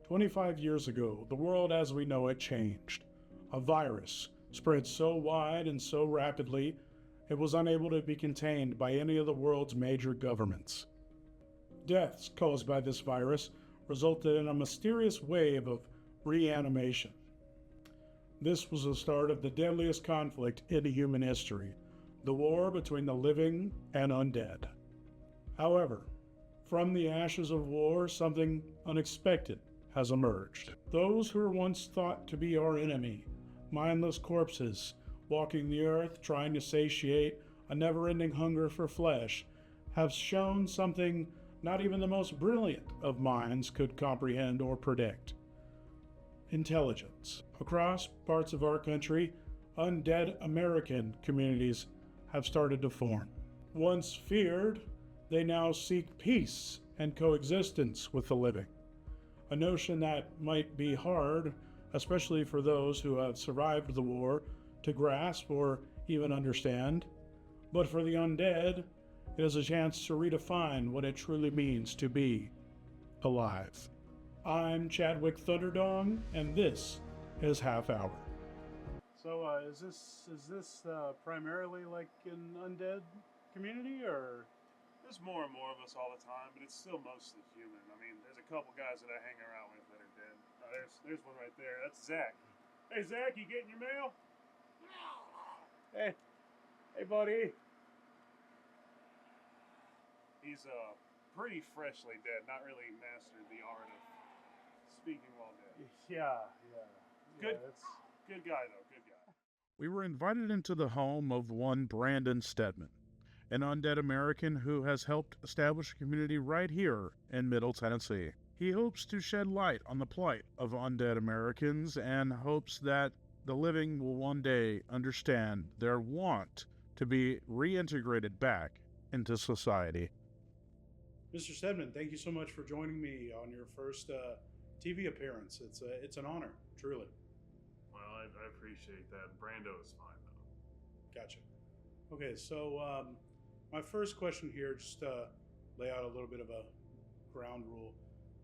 25 years ago, the world as we know it changed. A virus spread so wide and so rapidly, it was unable to be contained by any of the world's major governments. Deaths caused by this virus resulted in a mysterious wave of reanimation. This was the start of the deadliest conflict in human history, the war between the living and undead. However, from the ashes of war, something unexpected has emerged. Those who were once thought to be our enemy, mindless corpses walking the earth trying to satiate a never-ending hunger for flesh, have shown something not even the most brilliant of minds could comprehend or predict. Intelligence. Across parts of our country, undead American communities have started to form. Once feared, they now seek peace and coexistence with the living. A notion that might be hard, especially for those who have survived the war, to grasp or even understand. But for the undead, it is a chance to redefine what it truly means to be alive. I'm Chadwick Thunderdong, and this is Half Hour. So, is this primarily like an undead community, or? There's more and more of us all the time, but it's still mostly human. I mean, there's a couple guys that I hang around with that are dead. There's one right there. That's Zach. Hey, Zach, you getting your mail? Hey, buddy. He's pretty freshly dead. Not really mastered the art of speaking while dead. Yeah. Good guy though. Good guy. We were invited into the home of one Brandon Stedman, an undead American who has helped establish a community right here in Middle Tennessee. He hopes to shed light on the plight of undead Americans and hopes that the living will one day understand their want to be reintegrated back into society. Mr. Stedman, thank you so much for joining me on your first TV appearance. It's an honor, truly. Well, I appreciate that. Brando is fine though. Gotcha. Okay, so my first question here, just to lay out a little bit of a ground rule.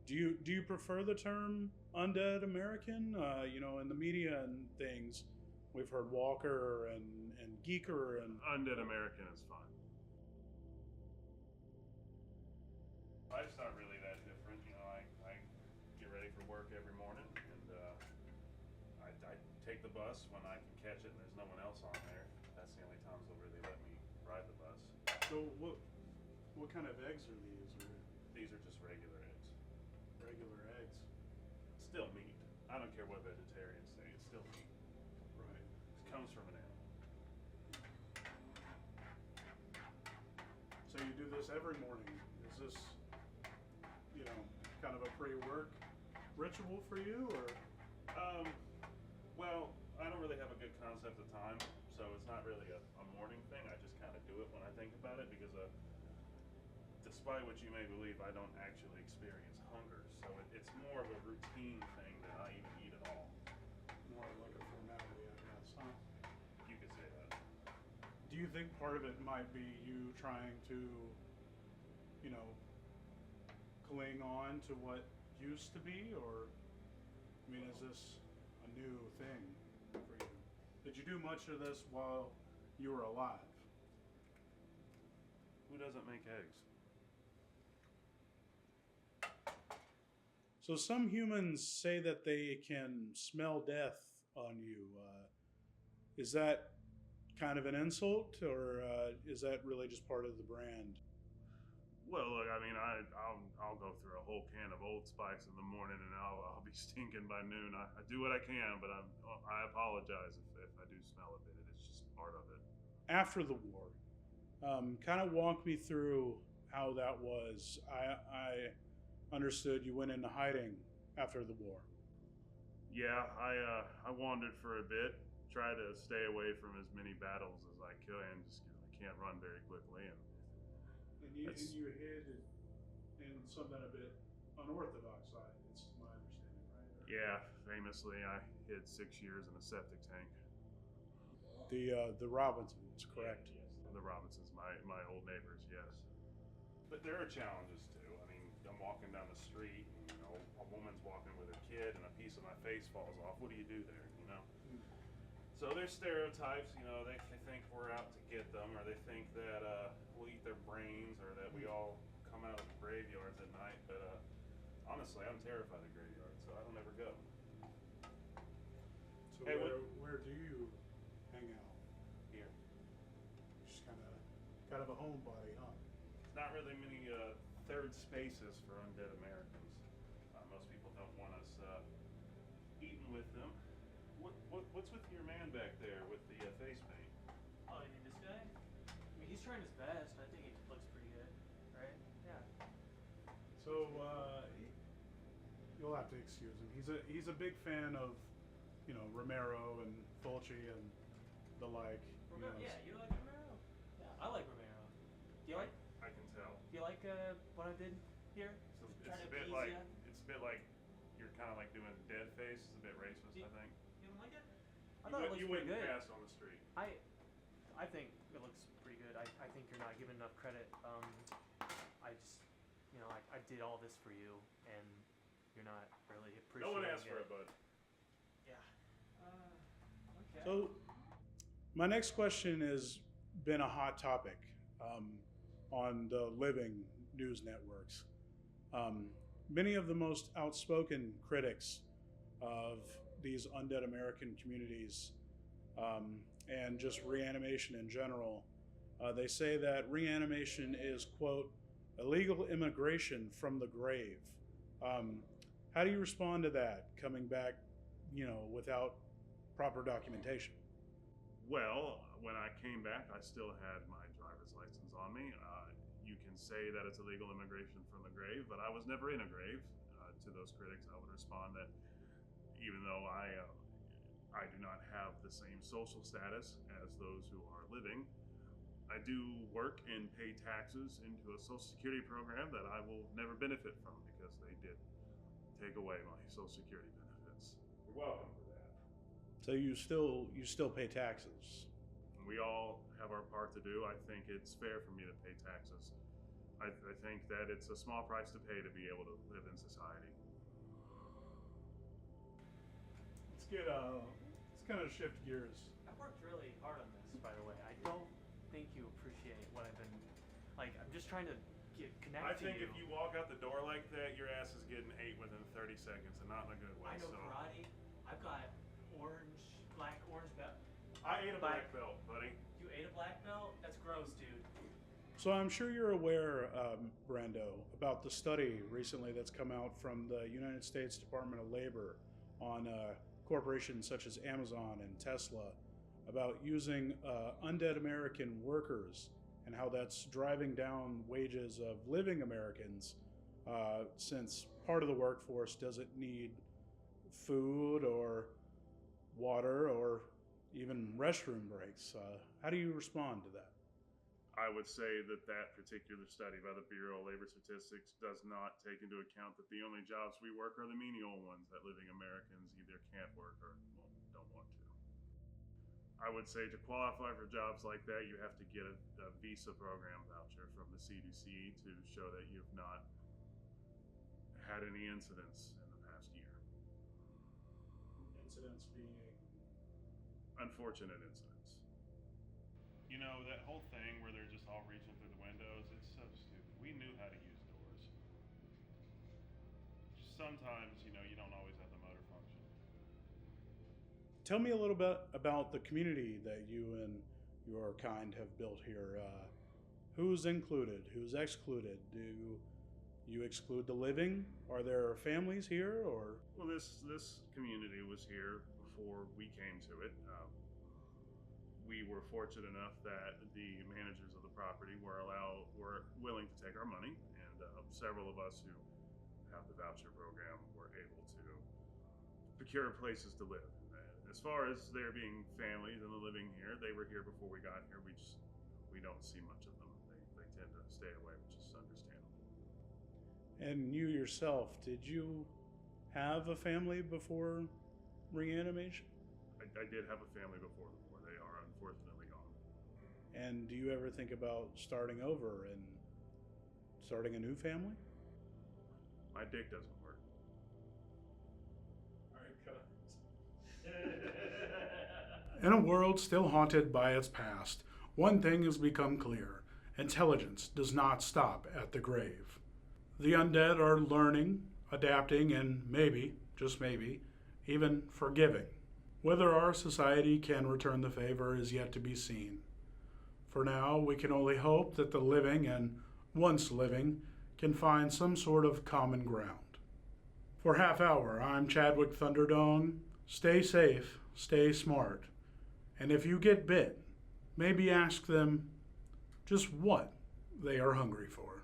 Do you prefer the term undead American? In the media and things, we've heard walker and geeker and Undead American is fine. Life's not really that different. I get ready for work every morning, and I take the bus when I can catch it and there's no one else on there. That's the only times they'll really let me ride the bus. So what kind of eggs are these? Or These are just regular eggs. regular eggs? Still meat. I don't care what vegetarians say. It's still meat. Right. It comes from an animal. So you do this every morning. Is this, kind of a pre-work ritual for you, or? Well, I don't really have a good concept of time, so it's not really a morning thing. I just kind of do it when I think about it because despite what you may believe, I don't actually experience hunger. So it's more of a routine thing than I even eat at all. More like a formality, I guess, huh? You could say that. Do you think part of it might be you trying to, cling on to what used to be, or, is this a new thing for you? Did you do much of this while you were alive? Who doesn't make eggs? So some humans say that they can smell death on you. Is that kind of an insult, or is that really just part of the brand? Well, look, I'll go through a whole can of Old Spice in the morning, and I'll be stinking by noon. I do what I can, but I apologize if I do smell a bit. It's just part of it. After the war, kind of walk me through how that was. I understood you went into hiding after the war. Yeah, I wandered for a bit, tried to stay away from as many battles as I could, just because I can't run very quickly. And you hid in something a bit unorthodox side. It's my understanding, right? Yeah, famously, I hid 6 years in a septic tank. The Robinsons, correct? Yes, the Robinsons, my old neighbors, yes. But there are challenges too. I'm walking down the street, and a woman's walking with her kid and a piece of my face falls off. What do you do there, you know? So there's stereotypes, you know, they think we're out to get them, or they think that we'll eat their brains, or that we all come out of the graveyards at night. But honestly, I'm terrified of graveyards, so I don't ever go. So Hey, where do you hang out? Here. Just kind of a homebody, huh? Not really many third spaces for undead Americans. Most people don't want us eating with them. What's with your man back there with the face paint? Oh, you mean this guy? I mean, he's trying his best. I think he looks pretty good, right? Yeah. So you'll have to excuse him. He's a big fan of, you know, Romero and Fulci and the like. Romero, you know. yeah, you like Romero? Yeah, I like Romero. Do you like? I can tell. Do you like what I did here? So Trying it's to a bit appease like ya? it's a bit like you're kind of like doing dead face. It's a bit racist, I think. You don't like it? I thought it You looks pretty wouldn't good. pass on the street. I think it looks pretty good. I think you're not giving enough credit. I just, you know, I did all this for you, and you're not really appreciating No one asked for it. it, bud. Yeah. Okay. So my next question has been a hot topic on the living news networks. Many of the most outspoken critics of these undead American communities and just reanimation in general, they say that reanimation is, quote, illegal immigration from the grave. How do you respond to that coming back, you know, without proper documentation? Well, when I came back, I still had my driver's license on me. You can say that it's illegal immigration from the grave, but I was never in a grave. To those critics, I would respond that even though I do not have the same social status as those who are living, I do work and pay taxes into a Social Security program that I will never benefit from because they did take away my Social Security benefits. You're welcome for that. So you still pay taxes. We all have our part to do. I think it's fair for me to pay taxes. I think that it's a small price to pay to be able to live in society. Let's kind of shift gears. I worked really hard on this, by the way. I don't think you appreciate what I've been, like, I'm just trying to connect I to think you. if you walk out the door like that, your ass is getting ate within 30 seconds, and not in a good way. I know So karate. I've got black orange belt. I ate a black belt, buddy. You ate a black belt? That's gross, dude. So I'm sure you're aware, Brando, about the study recently that's come out from the United States Department of Labor on corporations such as Amazon and Tesla about using undead American workers and how that's driving down wages of living Americans since part of the workforce doesn't need food or water or even restroom breaks. How do you respond to that? I would say that that particular study by the Bureau of Labor Statistics does not take into account that the only jobs we work are the menial ones that living Americans either can't work or don't want to. I would say to qualify for jobs like that, you have to get a visa program voucher from the CDC to show that you've not had any incidents in the past year. Incidents being Unfortunate incidents. You know, that whole thing where they're just all reaching through the windows, it's so stupid. We knew how to use doors. Just sometimes, you know, you don't always have the motor function. Tell me a little bit about the community that you and your kind have built here. Who's included? Who's excluded? Do you exclude the living? Are there families here, or? Well, this community was here before we came to it. We were fortunate enough that the managers of the property were willing to take our money, and several of us who have the voucher program were able to procure places to live. As far as there being families and living here, they were here before we got here. We don't see much of them. They tend to stay away, which is understandable. And you yourself, did you have a family before reanimation? I did have a family before the war. They are unfortunately gone. And do you ever think about starting over and starting a new family? My dick doesn't work. In a world still haunted by its past, one thing has become clear: intelligence does not stop at the grave. The undead are learning, adapting, and maybe, just maybe, even forgiving. Whether our society can return the favor is yet to be seen. For now, we can only hope that the living and once living can find some sort of common ground. For Half Hour, I'm Chadwick Thunderdome. Stay safe, stay smart, and if you get bit, maybe ask them just what they are hungry for.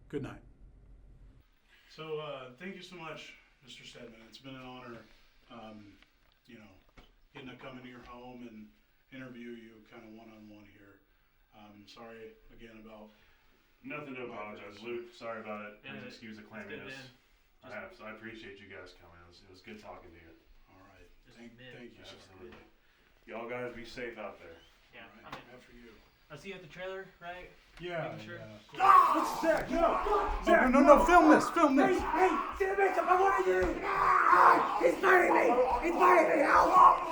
Good night. So, thank you so much, Mr. Stedman. It's been an honor, getting to come into your home and interview you kind of one-on-one here. Sorry again about. Nothing to apologize, Luke. Sorry about it. Yeah, Please excuse the that's good, clamminess. man. I appreciate you guys coming. It was good talking to you. All right. Just Thank admit. you, sir. Absolutely. Y'all guys be safe out there. Yeah, All I'm right. in. After you. I'll see you at the trailer, right? Yeah. Making sure. Yeah. Zach, no! Zach, no, film this, film this. Hey, see the makeup, I want you! Ah, he's biting me! He's biting me! Help!